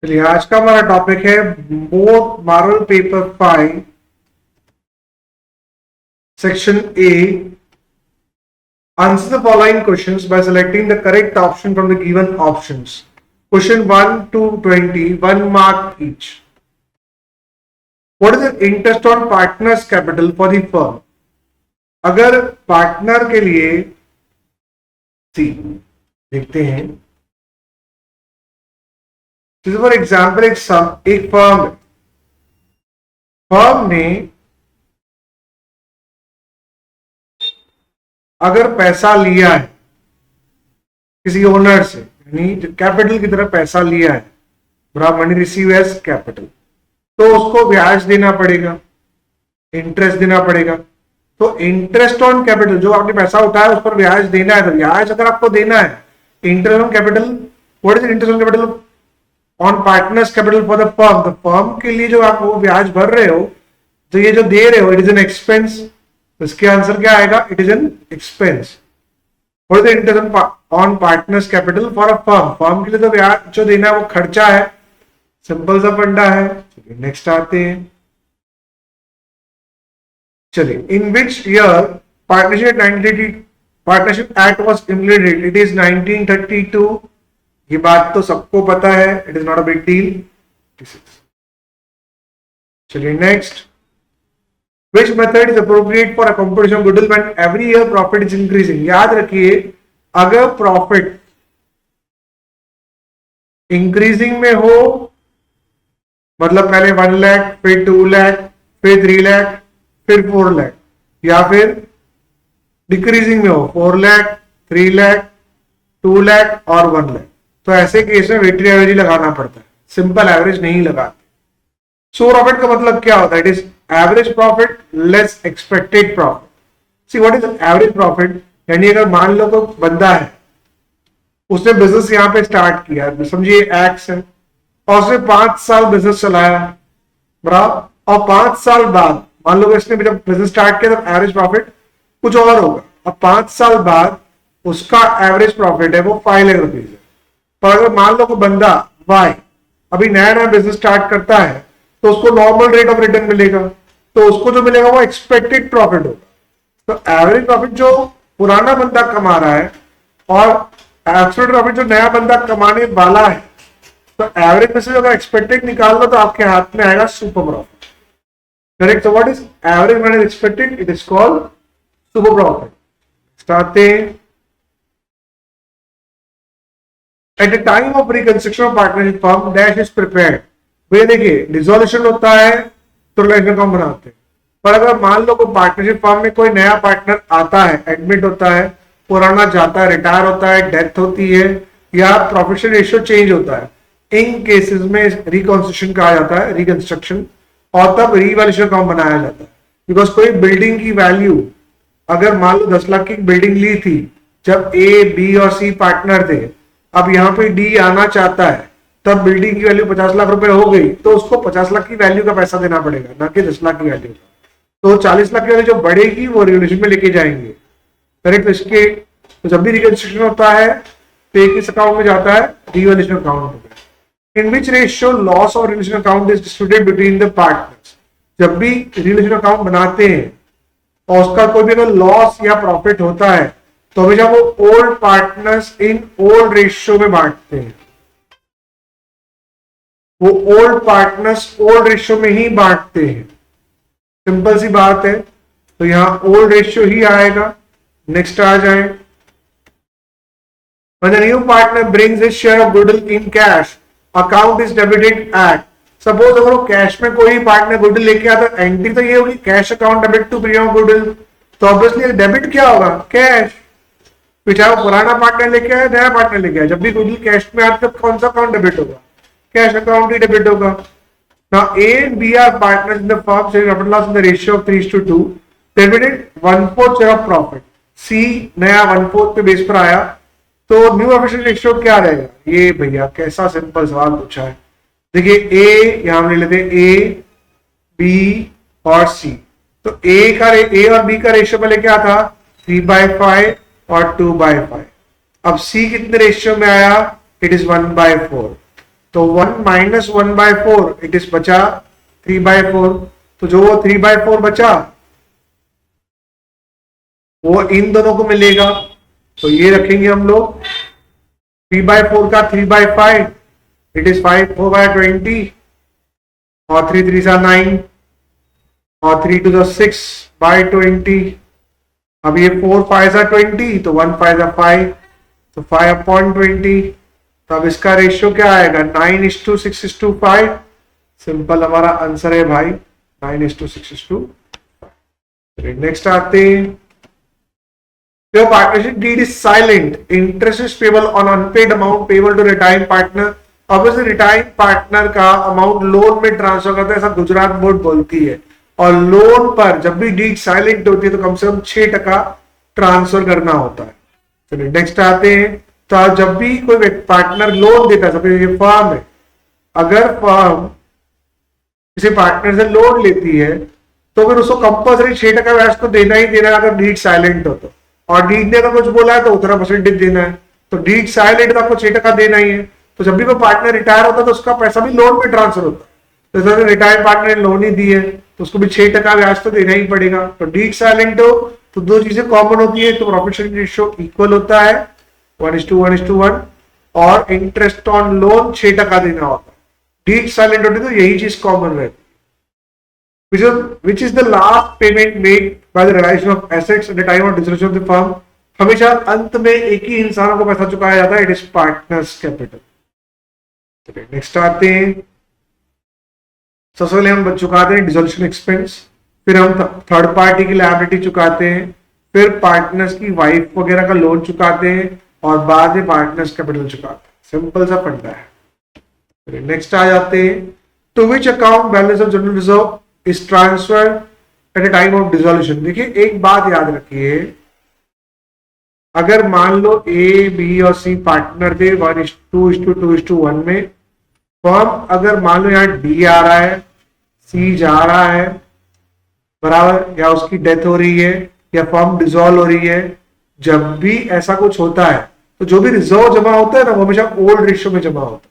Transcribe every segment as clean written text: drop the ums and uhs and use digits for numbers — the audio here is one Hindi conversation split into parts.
चलिए आज का हमारा टॉपिक है both model paper 5 section A. Answer the following questions by selecting the correct option from the given options. Question 1 to 20, 1 mark each. What is the interest on partner's capital for the firm? अगर पार्टनर के लिए सी देखते हैं, फॉर एग्जाम्पल एक फर्म ने अगर पैसा लिया है किसी ओनर से, यानी कैपिटल की तरह पैसा लिया है, मनी रिसीव एज कैपिटल, तो उसको ब्याज देना पड़ेगा, इंटरेस्ट देना पड़ेगा। तो इंटरेस्ट ऑन कैपिटल, जो आपने पैसा उठाया उस पर ब्याज देना है, तो ब्याज अगर आपको देना है, interest on capital, what is interest on capital on partners capital for the firm, तो फर्म के लिए जो आप वो ब्याज भर रहे हो, तो ये जो दे रहे हो, इट इज एन एक्सपेंस। इसके आंसर क्या आएगा? It is an expense. What is the interest on partners capital for a firm, firm के लिए तो ब्याज जो देना है वो खर्चा है, सिंपल सा फंडा है। चलिए नेक्स्ट आते हैं। चलिए, in which year partnership act was implemented? It is 1932। ये बात तो सबको पता है, it is not a big deal. चलिए next. Which method is appropriate for a computation of goodwill when every year profit is increasing? याद रखिए, अगर प्रॉफिट इंक्रीजिंग में हो, मतलब पहले 1 लाख, फिर 2 लाख, फिर 3 लाख, फिर 4 लाख, या फिर डिक्रीजिंग में हो 4 लाख, 3 लाख, 2 लाख और 1 लाख, तो ऐसे केस में वेटेड एवरेज लगाना पड़ता है, सिंपल एवरेज नहीं लगाते। सो प्रॉफिट का मतलब क्या होता है? It is average profit less expected profit. See what is average profit? यानी अगर मान लो कोई बंदा है, उसने बिजनेस यहां पे स्टार्ट किया, समझिए एक्स है, और उसने 5 साल बिजनेस चलाया, बराबर, और 5 साल बाद मान लो इसने जब बिजनेस स्टार्ट किया तो एवरेज प्रॉफिट कुछ और होगा। अब 5 साल बाद उसका एवरेज प्रॉफिट है वो 5 लाख रुपीज है। पर अगर मान लो कोई बंदा वाई अभी नया नया बिजनेस स्टार्ट करता है, तो उसको नॉर्मल रेट ऑफ रिटर्न मिलेगा, तो उसको जो मिलेगा वो एक्सपेक्टेड प्रॉफिट होगा। तो एवरेज प्रॉफिट जो पुराना बंदा कमा रहा है और एब्सोल्यूट प्रॉफिट जो नया बंदा कमाने वाला है, तो एवरेज में से अगर एक्सपेक्टेड निकाल लो तो आपके हाथ में आएगा super profit. Correct. So what is average minus expected? It is called super profit. Start at the time of reconstruction of partnership firm dash is prepared. भैया देखिए, डिसोल्यूशन होता है तो ट्रांजेक्शन अकाउंट बनाते हैं, पर अगर मान लो कोई पार्टनरशिप फर्म में कोई नया पार्टनर आता है, एडमिट होता है, पुराना जाता है, रिटायर होता है, डेथ होती है, या प्रॉफिट रेशियो चेंज होता है, इन केसेस में रिकंस्ट्रक्शन कहा जाता है, रिकंस्ट्रक्शन, और तब रिवैल्यूएशन अकाउंट बनाया जाता है। बिकॉज कोई बिल्डिंग की वैल्यू, अगर मान लो 10 लाख की बिल्डिंग ली थी जब ए, बी और सी पार्टनर थे, अब यहाँ पे डी आना चाहता है, तब बिल्डिंग की वैल्यू 50 लाख रुपए हो गई, तो उसको 50 लाख की वैल्यू का पैसा देना पड़ेगा, ना कि 10 लाख की वैल्यू का। तो 40 लाख की वैल्यू जो बढ़ेगी वो रिवैल्यूएशन में लेके जाएंगे। करेक्ट। इसके तो जब भी रिकंस्ट्रक्शन होता है तो किस अकाउंट में जाता है? रिवैल्यूएशन अकाउंट में। इन विच रेशियो लॉस और revaluation account is distributed between the partners? जब भी रिवैल्यूएशन अकाउंट बनाते हैं और उसका कोई भी अगर लॉस या प्रॉफिट होता है, तो हमेशा वो old partners in old ratio में बांटते हैं, वो ओल्ड पार्टनर्स ओल्ड रेशियो में ही बांटते हैं। सिंपल सी बात है, तो यहां ओल्ड रेशियो ही आएगा। नेक्स्ट आ जाए। When a new partner brings his share of goodwill in cash, account is debited at. Suppose अगर वो कैश में कोई पार्टनर गुडविल लेके आता है, एंट्री तो ये होगी cash account debit to premium goodwill, तो ऑब्वियसली डेबिट क्या होगा? कैश। फिर चाहे वो पुराना पार्टनर लेके आया, नया पार्टनर लेके आया, जब भी गुडविल कैश में आता है तो कौन सा अकाउंट डेबिट होगा? कैश अकाउंट ही डेबिट होगा। Now A and B are partners in the firm, sharing profit loss in the ratio of 3:2. Debited 1/4 share of profit. C नया 1/4 पे बेस पर आया, तो न्यू एफिशिएंसी रेशियो क्या रहेगा? ये भैया कैसा सिंपल सवाल पूछा है। देखिए A यहां हम ले लेते हैं A, B और C। तो A और B का रेशियो पहले क्या था? 3/5 और 2/5। अब C कितने रेशियो में आया? It is 1/4। तो 1 माइनस 1/4 इट इज बचा 3/4। तो जो वो 3/4 बचा वो इन दोनों को मिलेगा, तो ये रखेंगे हम लोग। 3/4 का 3/5 इट इज 5/4/20 और 3 3 सा 9 और 3 2 6/20। अब ये 4 5 सा 20 तो 1 5 सा 5 तो 5/20। तो अब इसका रेशियो क्या आएगा 9:6:5। सिंपल हमारा आंसर है भाई 9:6:5। नेक्स्ट आते हैं, your partnership deed is silent, interest is payable on unpaid amount payable to retiring partner। Obviously retiring partner का अमाउंट लोन में ट्रांसफर करता है, ऐसा गुजरात बोर्ड बोलती है। और लोन पर जब भी डीड साइलेंट होती है तो कम से कम 6% ट्रांसफर करना होता है। चलिए नेक्स्ट आते हैं, तो जब भी कोई पार्टनर लोन देता है, सपोज ये फर्म है, अगर फर्म किसी पार्टनर से लोन लेती है तो फिर उसको कंपल्सरी 6% ब्याज तो देना ही देना है अगर डीड साइलेंट हो तो। और डीड ने अगर कुछ बोला है तो उतना परसेंटेज देना है। तो डीड साइलेंट तो आपको 6% देना ही है। तो जब भी कोई पार्टनर रिटायर होता है तो उसका पैसा भी लोन में ट्रांसफर होता है। तो जैसे रिटायर्ड पार्टनर ने लोन ही दी है तो उसको भी 6% ब्याज तो देना ही पड़ेगा। तो डीड साइलेंट हो तो दो चीजें कॉमन होती है, तो प्रॉफिट शेयरिंग रेशियो इक्वल होता है 1:1:1 और इंटरेस्ट ऑन लोन 6% देना होता है। डीड साइलेंट होती है तो यही चीज कॉमन रहती है। Which is the last payment made by the realization of assets at the time of dissolution of the firm। हमेशा अंत में एक ही इंसानों को पैसा चुकाया जाता है, it is partners capital. Next आते हैं, सबसे पहले हम चुकाते हैं डिसोल्यूशन एक्सपेंस, फिर हम थर्ड पार्टी की लायबिलिटी चुकाते हैं, फिर पार्टनर्स की वाइफ वगैरह का लोन चुकाते हैं और बाद में पार्टनर्स कैपिटल चुकाते हैं। सिंपल सा फंडा है। नेक्स्ट आ जाते हैं, to which account balance of general reserve is transfer at a time of dissolution. देखिए एक बात याद रखिए, अगर मान लो ए बी और सी पार्टनर थे 1:2:2:1 में, फर्म अगर मान लो यहाँ डी आ रहा है, सी जा रहा है बराबर, या उसकी डेथ हो रही है या फर्म डिसॉल्व हो रही है, जब भी ऐसा कुछ होता है तो जो भी रिजर्व जमा होता है ना वो हमेशा ओल्ड रेशियो में जमा होता है,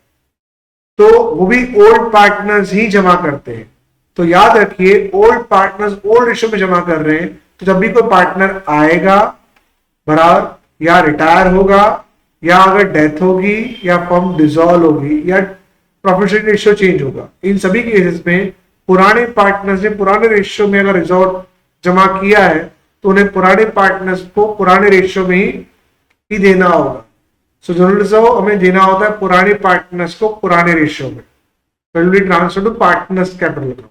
तो वो भी ओल्ड पार्टनर्स ही जमा करते हैं। तो याद रखिए ओल्ड पार्टनर्स ओल्ड रेशियो में जमा कर रहे हैं, तो जब भी कोई पार्टनर आएगा बराबर या रिटायर होगा या अगर डेथ होगी या फर्म डिसॉल्व होगी या प्रॉफिट शेयरिंग रेशियो चेंज होगा, इन सभी केसेस में पुराने पार्टनर्स ने पुराने रेशियो में अगर रिजर्व जमा किया है तो उन्हें पुराने पार्टनर्स को पुराने रेशियो में ही देना होगा। सो जनरल रिजर्व हमें देना होता है पुराने पार्टनर्स को पुराने रेशियो में, transfer to partners capital account.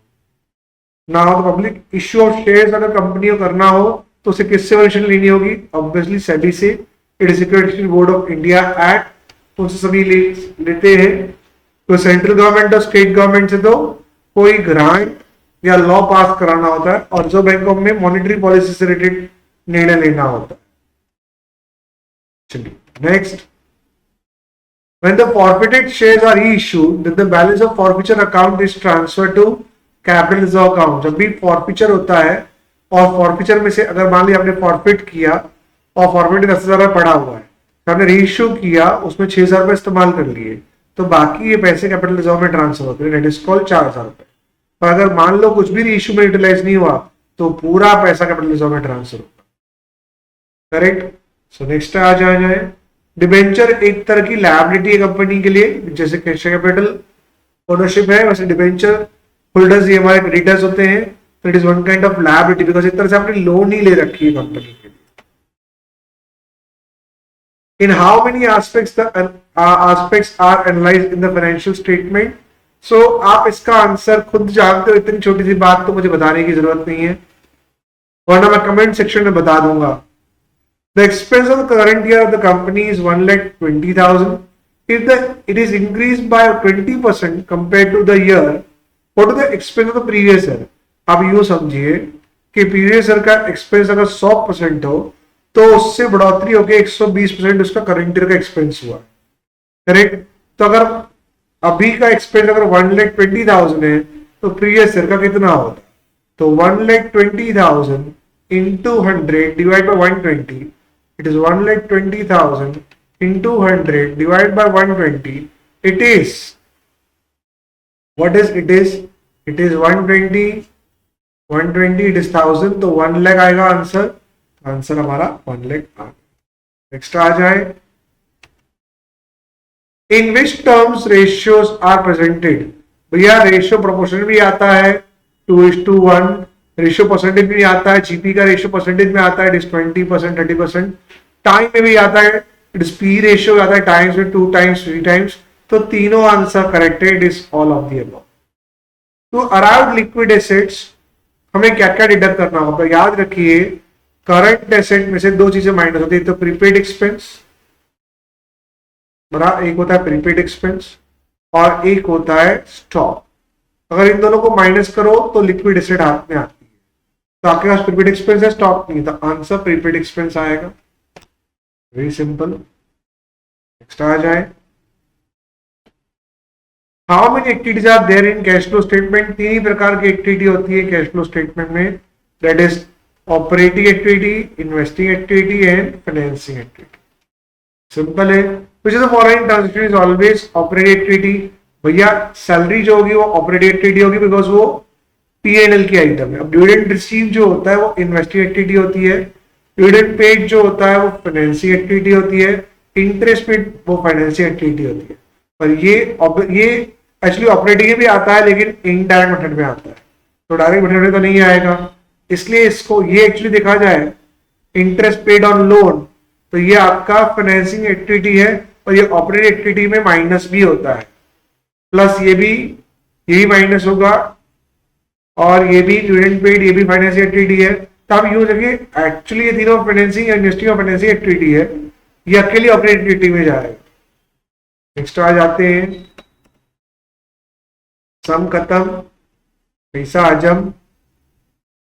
Now the public issue of shares अगर कंपनी को करना हो तो उसे किससे परमिशन लेनी होगी? ऑब्वियसली सेबी से, it is security board of India act, उनसे सभी लेते हैं। तो सेंट्रल गवर्नमेंट और स्टेट गवर्नमेंट से तो कोई ग्रांट या लॉ पास कराना होता है और जो बैंकों में मॉनेटरी पॉलिसी से रिलेटेड निर्णय लेना होता है। चलिए next, when the forfeited shares are issued then the balance of forfeiture account is transferred to capital reserve account. जब भी फॉरफिचर होता है और फॉरफिचर में से अगर मान लिया आपने फॉरफिट किया और फॉरफिट 10,000 पड़ा हुआ है, तो आपने रीइश्यू किया उसमें 6,000 रुपए इस्तेमाल कर लिए, तो बाकी ये पैसे कैपिटल रिजर्व में ट्रांसफर होते हैं, डेट इज कॉल्ड 4,000 रुपए। पर अगर मान लो कुछ भी रीइश्यू में यूटिलाइज नहीं हुआ तो पूरा पैसा कैपिटल रिजर्व में ट्रांसफर होगा। करेक्ट। सो नेक्स्ट आ जाए, डिबेंचर एक तरह की लायबिलिटी है कंपनी के लिए, जैसे कैपिटल ओनरशिप है वैसे डिबेंचर होल्डर्स ये हमारे क्रेडिटर्स होते हैं, तो it is one kind of liability because एक तरह से आपने लोन ही ले रखी है कंपनी के लिए। In how many aspects are analysed in the financial statement. So आप इसका आंसर खुद जानते हो, इतनी छोटी सी बात तो मुझे बताने की जरूरत नहीं है, वरना मैं कमेंट सेक्शन में बता दूंगा। The expense of the current year of the company is 1,20,000। If it is increased by 20% compared to the year, what is the expense of the previous year? आप यूं समझिए कि प्रीवियस ईयर का एक्सपेंस अगर 100% हो तो उससे बढ़ोतरी होकर 120% उसका करंट ईयर का एक्सपेंस हुआ, करेक्ट। तो अगर अभी का एक्सपेंस अगर 1,20,000 है तो प्रीवियस ईयर का कितना होता? तो 1,20,000 into 100 divide by 120, it is 1,20,000 into 100 divided by 120, it is what is it is 120, 120 it is 1000, तो 1 लाख आएगा आंसर। आंसर हमारा 1 लाख आ गया। नेक्स्ट आ जाए, इन विच टर्म्स रेशियोज आर प्रेजेंटेड। भैया रेशियो प्रोपोर्शनल भी आता है 2:1, रेशियो परसेंटेज भी आता है, जीपी का रेशियो परसेंटेज में आता है, इट इज 20%, 30%, टाइम में भी आता है, इट इज पी रेशियो आता है टाइम्स में 2 टाइम्स 3 टाइम्स। तो तीनों आंसर करेक्ट है, it is all of the above. तो अराउंड लिक्विड एसेट्स हमें क्या क्या डिडक्ट करना होगा, याद रखिए करंट एसेट में से दो चीजें माइनस होती है, तो प्रीपेड एक्सपेंस, बराबर एक होता है प्रीपेड एक्सपेंस और एक होता है स्टॉक। अगर इन दोनों को माइनस करो तो लिक्विड एसेट हाथ में आती है। तो आपके पास प्रीपेड एक्सपेंस है, स्टॉक नहीं, तो आंसर प्रीपेड एक्सपेंस आएगा। Very simple. नेक्स्ट आ जाए, how many activities are there in cash flow statement. तीन ही प्रकार की एक्टिविटी होती है कैश फ्लो स्टेटमेंट में, that is operating activity, investing activity and financing activity. Simple है। Which is the following transaction is always operating activity. भैया सैलरी जो होगी वो ऑपरेटिंग एक्टिविटी होगी, बिकॉज वो पीएनएल की आइटम है। अब डिविडेंड रिसीव जो होता है वो इन्वेस्टिंग एक्टिविटी होती है, डिविडेंड पेड जो होता है वो फाइनेंसिंग एक्टिविटी होती है, इंटरेस्ट पेड वो फाइनेंसिंग एक्टिविटी होती है। पर ये एक्चुअली ऑपरेटिंग में भी आता है लेकिन इनडायरेक्ट मेथड में आता है, तो डायरेक्ट मेथड में तो नहीं आएगा। इसलिए इसको ये एक्चुअली देखा जाए इंटरेस्ट पेड ऑन लोन, तो ये आपका फाइनेंसिंग एक्टिविटी है और ये ऑपरेटिंग एक्टिविटी में माइनस भी होता है, प्लस ये भी माइनस होगा और ये भी डिविडेंड पेड, ये भी फाइनेंसिंग एक्टिविटी है। तो आप यूं देखिए एक्चुअली ये तीनों फाइनेंसिंग या इन्वेस्टिंग और फाइनेंसिंग एक्टिविटी है, ये अकेली ऑपरेटिंग एक्टिविटी में जाएगा। नेक्स्ट आ जाते हैं, सम खत्म, पैसा हजम,